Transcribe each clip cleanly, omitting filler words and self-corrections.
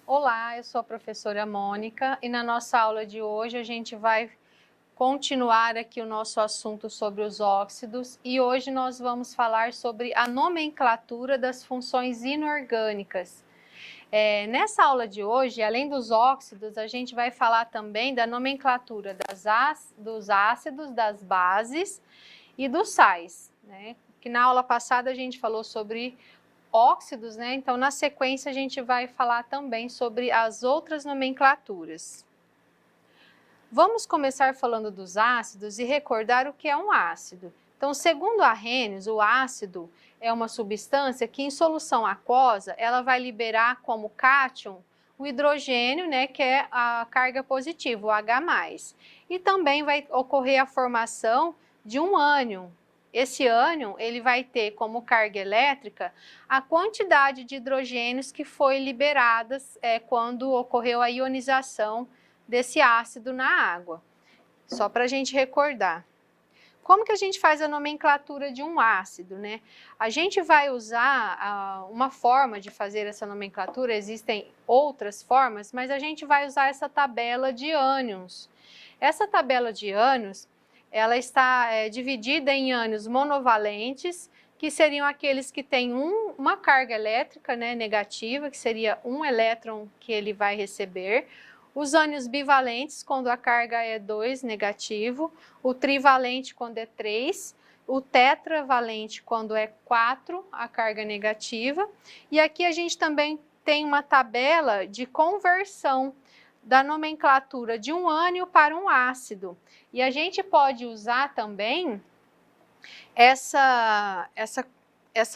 Olá, eu sou a professora Mônica e na nossa aula de hoje a gente vai continuar aqui o nosso assunto sobre os óxidos e hoje nós vamos falar sobre a nomenclatura das funções inorgânicas. Nessa aula de hoje, além dos óxidos, a gente vai falar também da nomenclatura dos ácidos, das bases e dos sais, né? Que na aula passada a gente falou sobre óxidos, né? Então, na sequência, a gente vai falar também sobre as outras nomenclaturas. Vamos começar falando dos ácidos e recordar o que é um ácido. Então, segundo Arrhenius, o ácido é uma substância que, em solução aquosa, ela vai liberar como cátion o hidrogênio, né, que é a carga positiva, o H+. E também vai ocorrer a formação de um ânion. Esse ânion, ele vai ter como carga elétrica a quantidade de hidrogênios que foi liberadas quando ocorreu a ionização desse ácido na água. Só para a gente recordar. Como que a gente faz a nomenclatura de um ácido, né? A gente vai usar uma forma de fazer essa nomenclatura, existem outras formas, mas a gente vai usar essa tabela de ânions. Essa tabela de ânions, ela está dividida em ânions monovalentes, que seriam aqueles que têm uma carga elétrica, né, negativa, que seria um elétron que ele vai receber. Os ânions bivalentes, quando a carga é 2, negativo. O trivalente, quando é 3. O tetravalente, quando é 4, a carga negativa. E aqui a gente também tem uma tabela de conversão da nomenclatura de um ânion para um ácido. E a gente pode usar também essa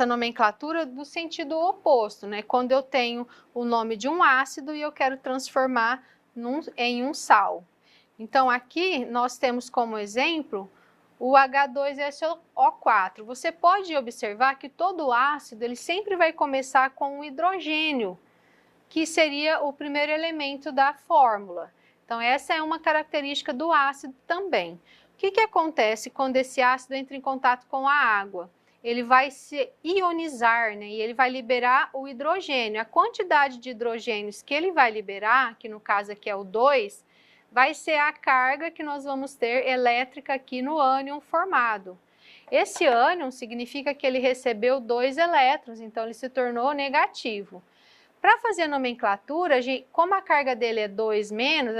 nomenclatura do sentido oposto, né? Quando eu tenho o nome de um ácido e eu quero transformar em um sal. Então, aqui nós temos como exemplo o H2SO4. Você pode observar que todo ácido ele sempre vai começar com um hidrogênio, que seria o primeiro elemento da fórmula. Então, essa é uma característica do ácido também. O que acontece quando esse ácido entra em contato com a água? Ele vai se ionizar, né? E ele vai liberar o hidrogênio. A quantidade de hidrogênios que ele vai liberar, que no caso aqui é o 2, vai ser a carga que nós vamos ter elétrica aqui no ânion formado. Esse ânion significa que ele recebeu 2 elétrons, então ele se tornou negativo. Para fazer a nomenclatura, como a carga dele é 2 menos,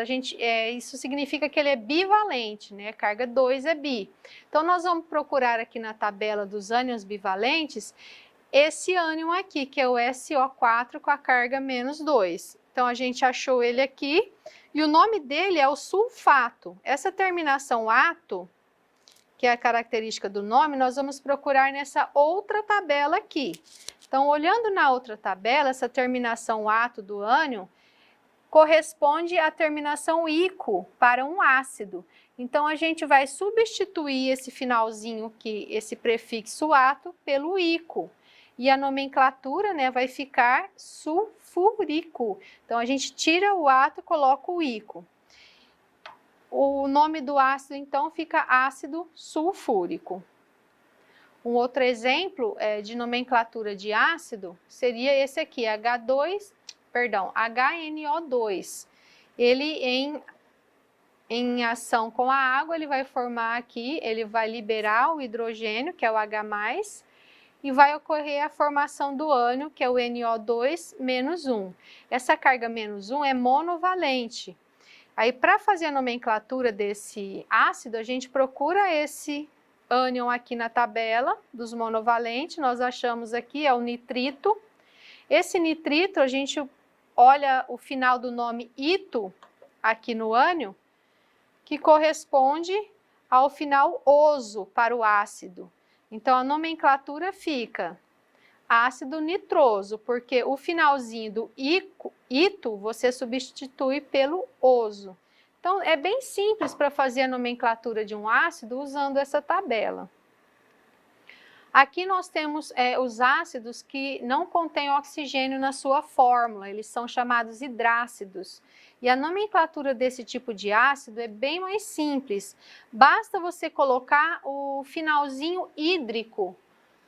isso significa que ele é bivalente, né? Carga 2 é bi. Então, nós vamos procurar aqui na tabela dos ânions bivalentes esse ânion aqui, que é o SO4 com a carga menos 2. Então, a gente achou ele aqui e o nome dele é o sulfato. Essa terminação ato, que é a característica do nome, nós vamos procurar nessa outra tabela aqui. Então, olhando na outra tabela, essa terminação ato do ânion corresponde à terminação ico para um ácido. Então, a gente vai substituir esse finalzinho aqui, esse prefixo ato, pelo ico. E a nomenclatura, né, vai ficar sulfúrico. Então, a gente tira o ato e coloca o ico. O nome do ácido, então, fica ácido sulfúrico. Um outro exemplo de nomenclatura de ácido seria esse aqui, HNO2. Ele em ação com a água, ele vai formar aqui, ele vai liberar o hidrogênio, que é o H+, e vai ocorrer a formação do ânion, que é o NO2 menos 1. Essa carga menos 1 é monovalente. Aí, para fazer a nomenclatura desse ácido, a gente procura esse ânion aqui na tabela dos monovalentes, nós achamos aqui, é o nitrito. Esse nitrito, a gente olha o final do nome ito aqui no ânion, que corresponde ao final oso para o ácido. Então, a nomenclatura fica ácido nitroso, porque o finalzinho do ito você substitui pelo oso. Então, é bem simples para fazer a nomenclatura de um ácido usando essa tabela. Aqui nós temos os ácidos que não contêm oxigênio na sua fórmula, eles são chamados hidrácidos. E a nomenclatura desse tipo de ácido é bem mais simples. Basta você colocar o finalzinho hídrico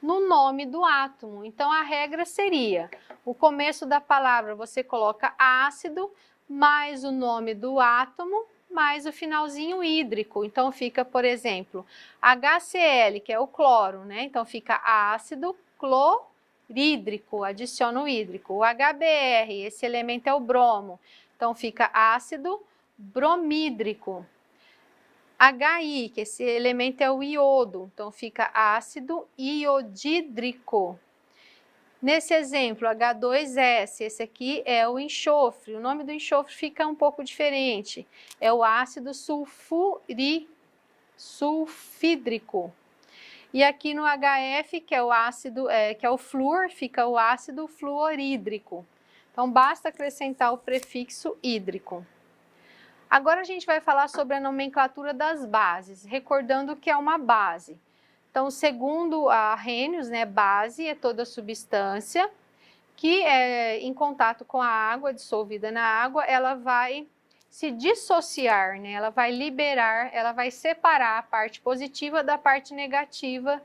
no nome do átomo. Então, a regra seria, o começo da palavra você coloca ácido, mais o nome do átomo, mais o finalzinho hídrico. Então, fica, por exemplo, HCl, que é o cloro, né? Então, fica ácido clorídrico, adiciona o hídrico. O HBr, esse elemento é o bromo. Então, fica ácido bromídrico. HI, que esse elemento é o iodo, então fica ácido iodídrico. Nesse exemplo, H2S, esse aqui é o enxofre, o nome do enxofre fica um pouco diferente, é o ácido sulfídrico. E aqui no HF, que é o ácido, que é o flúor, fica o ácido fluorídrico. Então, basta acrescentar o prefixo hídrico. Agora a gente vai falar sobre a nomenclatura das bases, recordando que é uma base. Então, segundo a Arrhenius, né, base é toda substância que em contato com a água, dissolvida na água, ela vai se dissociar, né, ela vai liberar, ela vai separar a parte positiva da parte negativa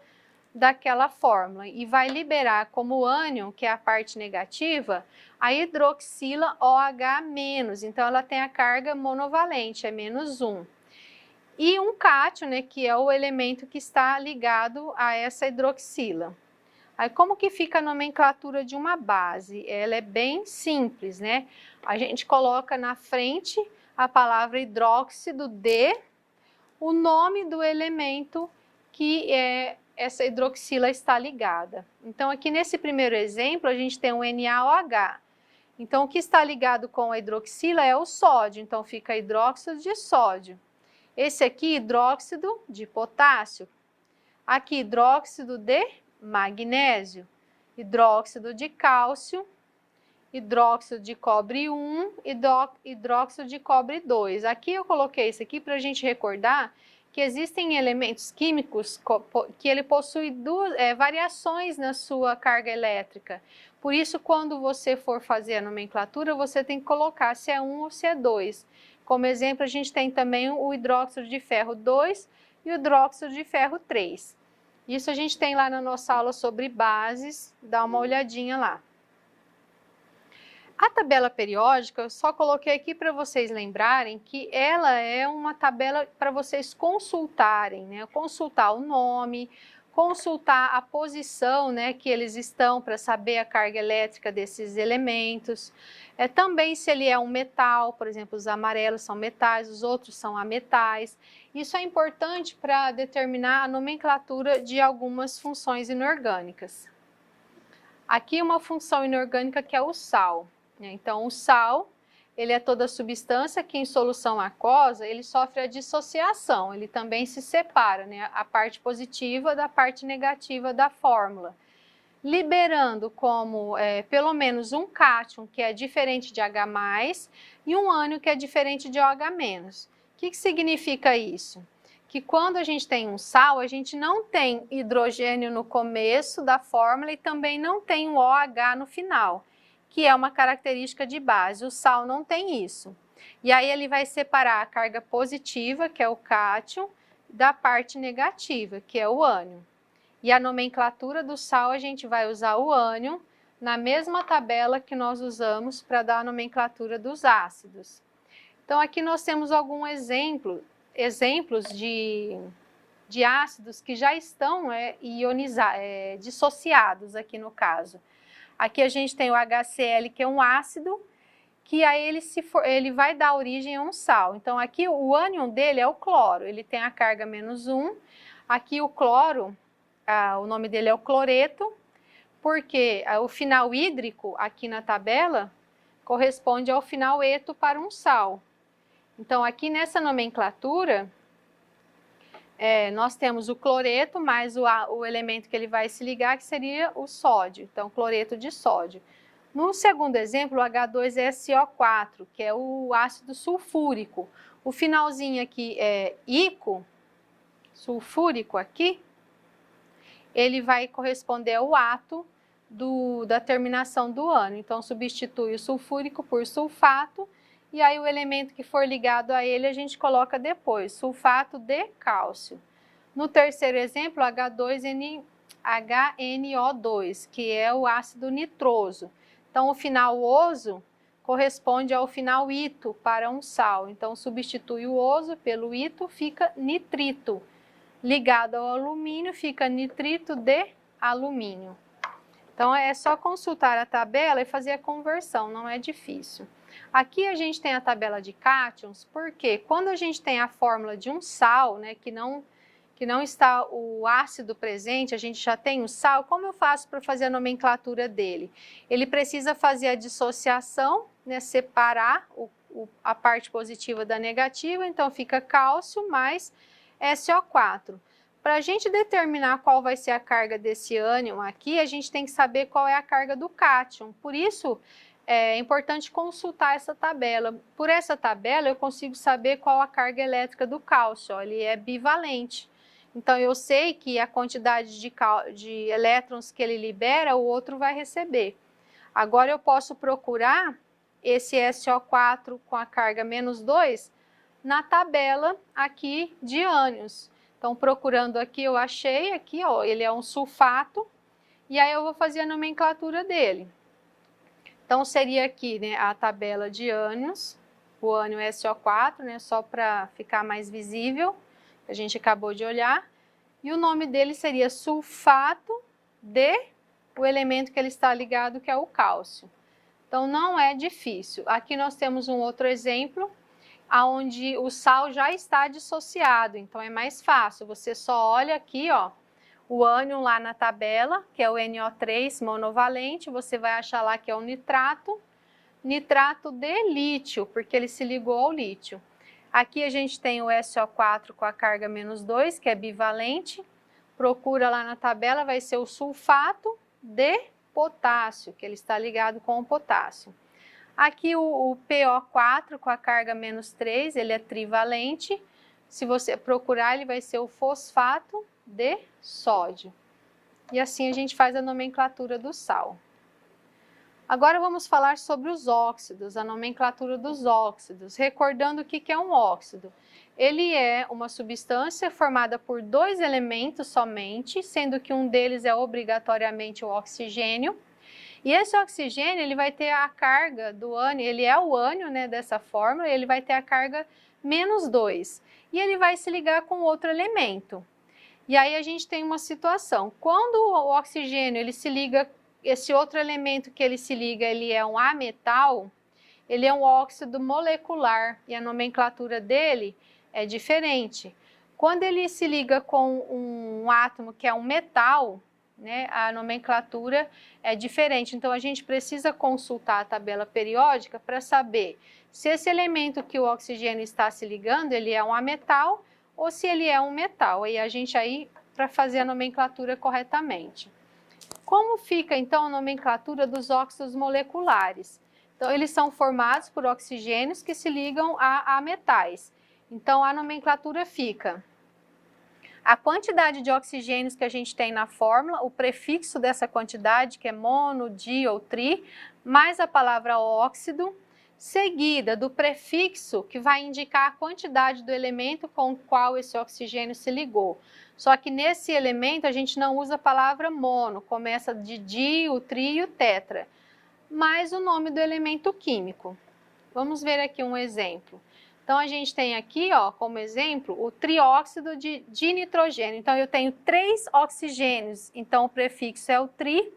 daquela fórmula e vai liberar como ânion, que é a parte negativa, a hidroxila OH-, então ela tem a carga monovalente, é -1. E um cátion, né, que é o elemento que está ligado a essa hidroxila. Aí como que fica a nomenclatura de uma base? Ela é bem simples, né? A gente coloca na frente a palavra hidróxido de o nome do elemento que essa hidroxila está ligada. Então, aqui nesse primeiro exemplo, a gente tem um NaOH. Então, o que está ligado com a hidroxila é o sódio, então fica hidróxido de sódio. Esse aqui, hidróxido de potássio. Aqui, hidróxido de magnésio, hidróxido de cálcio, hidróxido de cobre 1, hidróxido de cobre 2. Aqui eu coloquei isso aqui para a gente recordar que existem elementos químicos que ele possui variações na sua carga elétrica. Por isso, quando você for fazer a nomenclatura, você tem que colocar se é 1 ou se é 2. Como exemplo, a gente tem também o hidróxido de ferro 2 e o hidróxido de ferro 3. Isso a gente tem lá na nossa aula sobre bases, dá uma olhadinha lá. A tabela periódica, eu só coloquei aqui para vocês lembrarem que ela é uma tabela para vocês consultarem, né? Consultar o nome, consultar a posição, né, que eles estão para saber a carga elétrica desses elementos. Também se ele é um metal, por exemplo, os amarelos são metais, os outros são ametais. Isso é importante para determinar a nomenclatura de algumas funções inorgânicas. Aqui uma função inorgânica que é o sal. Então, o sal, ele é toda substância que em solução aquosa, ele sofre a dissociação, ele também se separa, né, a parte positiva da parte negativa da fórmula, liberando como pelo menos um cátion, que é diferente de H+, e um ânion, que é diferente de OH-. O que significa isso? Que quando a gente tem um sal, a gente não tem hidrogênio no começo da fórmula e também não tem o OH no final, que é uma característica de base. O sal não tem isso. E aí ele vai separar a carga positiva, que é o cátion, da parte negativa, que é o ânion. E a nomenclatura do sal, a gente vai usar o ânion na mesma tabela que nós usamos para dar a nomenclatura dos ácidos. Então, aqui nós temos alguns exemplos de ácidos que já estão dissociados aqui no caso. Aqui a gente tem o HCl, que é um ácido, que aí ele vai dar origem a um sal. Então, aqui o ânion dele é o cloro, ele tem a carga -1. Aqui o cloro, o nome dele é o cloreto, porque o final hídrico aqui na tabela corresponde ao final eto para um sal. Então, aqui nessa nomenclatura, nós temos o cloreto mais o elemento que ele vai se ligar, que seria o sódio, então cloreto de sódio. No segundo exemplo, o H2SO4, que é o ácido sulfúrico. O finalzinho aqui é ico, sulfúrico aqui, ele vai corresponder ao ato da terminação do ânion. Então, substitui o sulfúrico por sulfato, e aí o elemento que for ligado a ele a gente coloca depois, sulfato de cálcio. No terceiro exemplo, HNO2, que é o ácido nitroso. Então, o final oso corresponde ao final ito para um sal. Então, substitui o oso pelo ito, fica nitrito. Ligado ao alumínio, fica nitrito de alumínio. Então, é só consultar a tabela e fazer a conversão, não é difícil. Aqui a gente tem a tabela de cátions, porque quando a gente tem a fórmula de um sal, né, que não está o ácido presente, a gente já tem o sal, como eu faço para fazer a nomenclatura dele? Ele precisa fazer a dissociação, né, separar a parte positiva da negativa, então fica cálcio mais SO4. Para a gente determinar qual vai ser a carga desse ânion aqui, a gente tem que saber qual é a carga do cátion. Por isso, é importante consultar essa tabela. Por essa tabela, eu consigo saber qual a carga elétrica do cálcio. Ó, ele é bivalente. Então, eu sei que a quantidade de elétrons que ele libera, o outro vai receber. Agora, eu posso procurar esse SO4 com a carga menos 2 na tabela aqui de ânions. Então, procurando aqui, eu achei aqui, ó, ele é um sulfato, e aí eu vou fazer a nomenclatura dele. Então, seria aqui, né, a tabela de ânions, o ânion SO4, né, só para ficar mais visível, a gente acabou de olhar, e o nome dele seria sulfato de o elemento que ele está ligado, que é o cálcio. Então, não é difícil. Aqui nós temos um outro exemplo, onde o sal já está dissociado, então é mais fácil. Você só olha aqui, ó, o ânion lá na tabela, que é o NO3 monovalente, você vai achar lá que é o nitrato de lítio, porque ele se ligou ao lítio. Aqui a gente tem o SO4 com a carga menos 2, que é bivalente. Procura lá na tabela, vai ser o sulfato de potássio, que ele está ligado com o potássio. Aqui o PO4 com a carga menos 3, ele é trivalente. Se você procurar, ele vai ser o fosfato de sódio. E assim a gente faz a nomenclatura do sal. Agora vamos falar sobre os óxidos, a nomenclatura dos óxidos. Recordando o que é um óxido. Ele é uma substância formada por dois elementos somente, sendo que um deles é obrigatoriamente o oxigênio. E esse oxigênio, ele vai ter a carga do ânion, ele é o ânion, né, dessa fórmula, ele vai ter a carga menos 2. E ele vai se ligar com outro elemento. E aí a gente tem uma situação, quando o oxigênio, ele se liga, esse outro elemento que ele se liga, ele é um ametal, ele é um óxido molecular, e a nomenclatura dele é diferente. Quando ele se liga com um átomo que é um metal, né, a nomenclatura é diferente, então a gente precisa consultar a tabela periódica para saber se esse elemento que o oxigênio está se ligando, ele é um ametal ou se ele é um metal, e a gente aí para fazer a nomenclatura corretamente. Como fica então a nomenclatura dos óxidos moleculares? Então eles são formados por oxigênios que se ligam a metais, então a nomenclatura fica a quantidade de oxigênios que a gente tem na fórmula, o prefixo dessa quantidade, que é mono, di ou tri, mais a palavra óxido, seguida do prefixo que vai indicar a quantidade do elemento com o qual esse oxigênio se ligou. Só que nesse elemento a gente não usa a palavra mono, começa de di, o tri e o tetra, mais o nome do elemento químico. Vamos ver aqui um exemplo. Então, a gente tem aqui, ó, como exemplo, o trióxido de nitrogênio. Então, eu tenho 3 oxigênios, então o prefixo é o tri,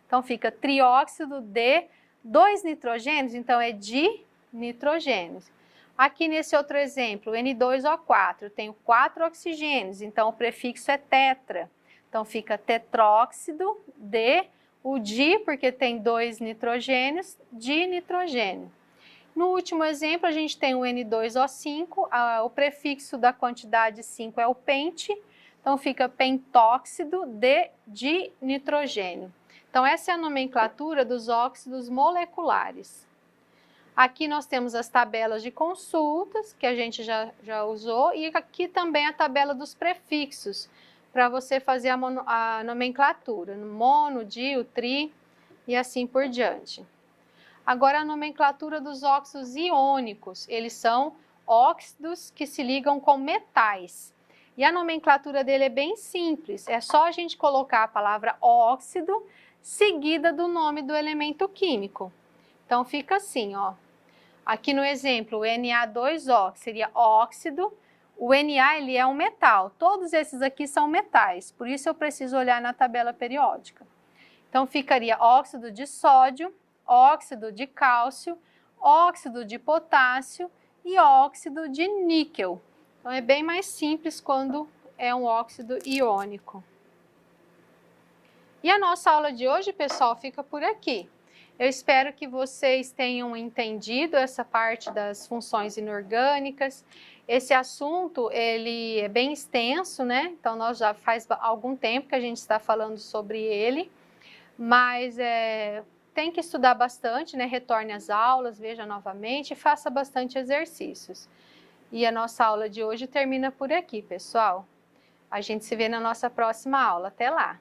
então fica trióxido de 2 nitrogênios, então é dinitrogênios. Aqui nesse outro exemplo, N2O4, eu tenho 4 oxigênios, então o prefixo é tetra, então fica tetróxido de, o di, porque tem 2 nitrogênios, dinitrogênio. No último exemplo, a gente tem o N2O5, o prefixo da quantidade 5 é o pente, então fica pentóxido de dinitrogênio. Então, essa é a nomenclatura dos óxidos moleculares. Aqui nós temos as tabelas de consultas, que a gente já usou, e aqui também a tabela dos prefixos, para você fazer a nomenclatura, no mono, di, o tri e assim por diante. Agora, a nomenclatura dos óxidos iônicos, eles são óxidos que se ligam com metais. E a nomenclatura dele é bem simples, é só a gente colocar a palavra óxido seguida do nome do elemento químico. Então fica assim, ó. Aqui no exemplo, o Na2O, que seria óxido. O Na, ele é um metal. Todos esses aqui são metais, por isso eu preciso olhar na tabela periódica. Então ficaria óxido de sódio, óxido de cálcio, óxido de potássio e óxido de níquel. Então é bem mais simples quando é um óxido iônico. E a nossa aula de hoje, pessoal, fica por aqui. Eu espero que vocês tenham entendido essa parte das funções inorgânicas. Esse assunto, ele é bem extenso, né? Então, nós já faz algum tempo que a gente está falando sobre ele, mas tem que estudar bastante, né? Retorne às aulas, veja novamente e faça bastante exercícios. E a nossa aula de hoje termina por aqui, pessoal. A gente se vê na nossa próxima aula. Até lá!